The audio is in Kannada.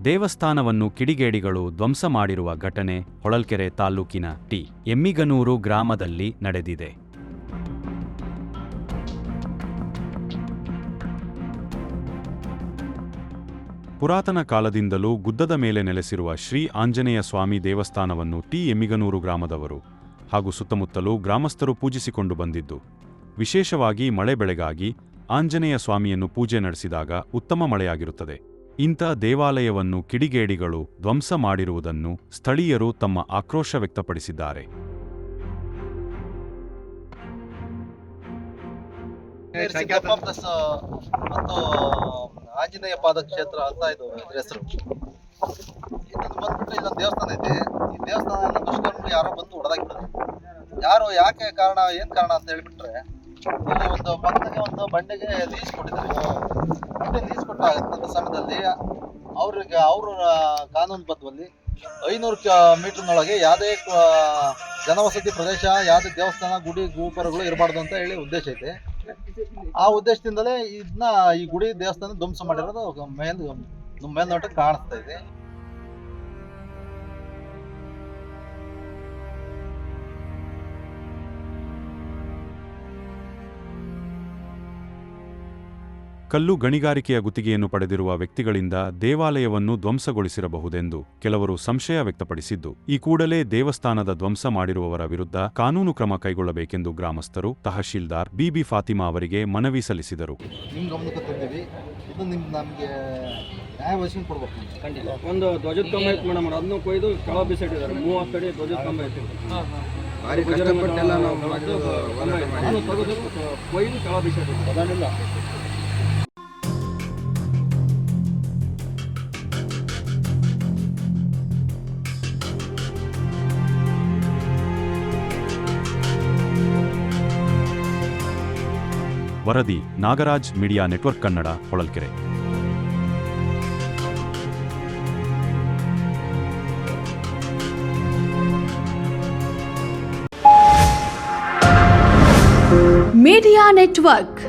ದೇವಸ್ಥಾನವನ್ನು ಕಿಡಿಗೇಡಿಗಳು ಧ್ವಂಸ ಮಾಡಿರುವ ಘಟನೆ ಹೊಳಲ್ಕೆರೆ ತಾಲೂಕಿನ ಟಿ. ಎಮ್ಮಿಗನೂರು ಗ್ರಾಮದಲ್ಲಿ ನಡೆದಿದೆ. ಪುರಾತನ ಕಾಲದಿಂದಲೂ ಗುಡ್ಡದ ಮೇಲೆ ನೆಲೆಸಿರುವ ಶ್ರೀ ಆಂಜನೇಯ ಸ್ವಾಮಿ ದೇವಸ್ಥಾನವನ್ನು ಟಿ. ಎಮ್ಮಿಗನೂರು ಗ್ರಾಮದವರು ಹಾಗೂ ಸುತ್ತಮುತ್ತಲೂ ಗ್ರಾಮಸ್ಥರು ಪೂಜಿಸಿಕೊಂಡು ಬಂದಿದ್ದು, ವಿಶೇಷವಾಗಿ ಮಳೆ ಬೆಳೆಗಾಗಿ ಆಂಜನೇಯ ಸ್ವಾಮಿಯನ್ನು ಪೂಜೆ ನಡೆಸಿದಾಗ ಉತ್ತಮ ಮಳೆಯಾಗಿರುತ್ತದೆ. ಇಂಥ ದೇವಾಲಯವನ್ನು ಕಿಡಿಗೇಡಿಗಳು ಧ್ವಂಸ ಮಾಡಿರುವುದನ್ನು ಸ್ಥಳೀಯರು ತಮ್ಮ ಆಕ್ರೋಶ ವ್ಯಕ್ತಪಡಿಸಿದ್ದಾರೆ. ಮತ್ತು ಆಂಜನೇಯ ಪಾದಕ್ಷೇತ್ರ ಅಂತ ಇದು ಹೆಸರು. ಇದನ್ನು ಬಂದ್ಬಿಟ್ಟು ಇಲ್ಲೊಂದು ದೇವಸ್ಥಾನ ಐತೆ. ಈ ದೇವಸ್ಥಾನ ದುಷ್ಕರ್ಮಿಗಳು ಯಾರೋ ಬಂದು ಹೊಡೆದಾಕಿದ್ದಾರೆ. ಯಾರು ಯಾಕೆ ಕಾರಣ ಏನು ಕಾರಣ ಅಂತ ಹೇಳಿಬಿಟ್ರೆ, ಇಲ್ಲಿ ಒಂದು ಪಕ್ಕಕ್ಕೆ ಒಂದು ಬಂಡೆಗೆ ಲೀಸ್ ಕೊಟ್ಟಿದ್ದಾರೆ. ಬಂಡೆ ಲೀಸ್ ಕೊಟ್ಟ ಸಮಯದಲ್ಲಿ ಅವ್ರ ಕಾನೂನುಬದ್ಧವಾಗಿ 500 ಮೀಟರ್ನೊಳಗೆ ಯಾವುದೇ ಜನವಸತಿ ಪ್ರದೇಶ, ಯಾವುದೇ ದೇವಸ್ಥಾನ, ಗುಡಿ ಗೋಪುರಗಳು ಇರಬಾರ್ದು ಅಂತ ಹೇಳಿ ಉದ್ದೇಶ ಐತೆ. ಆ ಉದ್ದೇಶದಿಂದಲೇ ಈ ಗುಡಿ ದೇವಸ್ಥಾನ ಧ್ವಂಸ ಮಾಡಿರೋದು ಮೇಲ್ನೋಟಕ್ಕೆ ಕಾಣಿಸ್ತಾ ಇದೆ. ಕಲ್ಲು ಗಣಿಗಾರಿಕೆಯ ಗುತ್ತಿಗೆಯನ್ನು ಪಡೆದಿರುವ ವ್ಯಕ್ತಿಗಳಿಂದ ದೇವಾಲಯವನ್ನು ಧ್ವಂಸಗೊಳಿಸಿರಬಹುದೆಂದು ಕೆಲವರು ಸಂಶಯ ವ್ಯಕ್ತಪಡಿಸಿದ್ದು, ಈ ಕೂಡಲೇ ದೇವಸ್ಥಾನದ ಧ್ವಂಸ ಮಾಡಿರುವವರ ವಿರುದ್ಧ ಕಾನೂನು ಕ್ರಮ ಕೈಗೊಳ್ಳಬೇಕೆಂದು ಗ್ರಾಮಸ್ಥರು ತಹಶೀಲ್ದಾರ್ ಬಿಬಿ ಫಾತಿಮಾ ಅವರಿಗೆ ಮನವಿ ಸಲ್ಲಿಸಿದರು. ಒಂದು ಧ್ವಜದ ಕಂಬ ಐತೆ ಮೇಡಮ್, ಅದನ್ನು ಕೊಯ್ದು ಕೆಳ ಬಿಸಾಡಿದ್ದಾರೆ. 30 ಅಡಿ ಧ್ವಜದ ಕಂಬ ಐತೆ. ಕೊಯ್ದು ಕೆಳ ಬಿಸಾಡಿದ್ದಾರೆ. ವರದಿ Nagaraj media network Kannada, Holalkere. Media network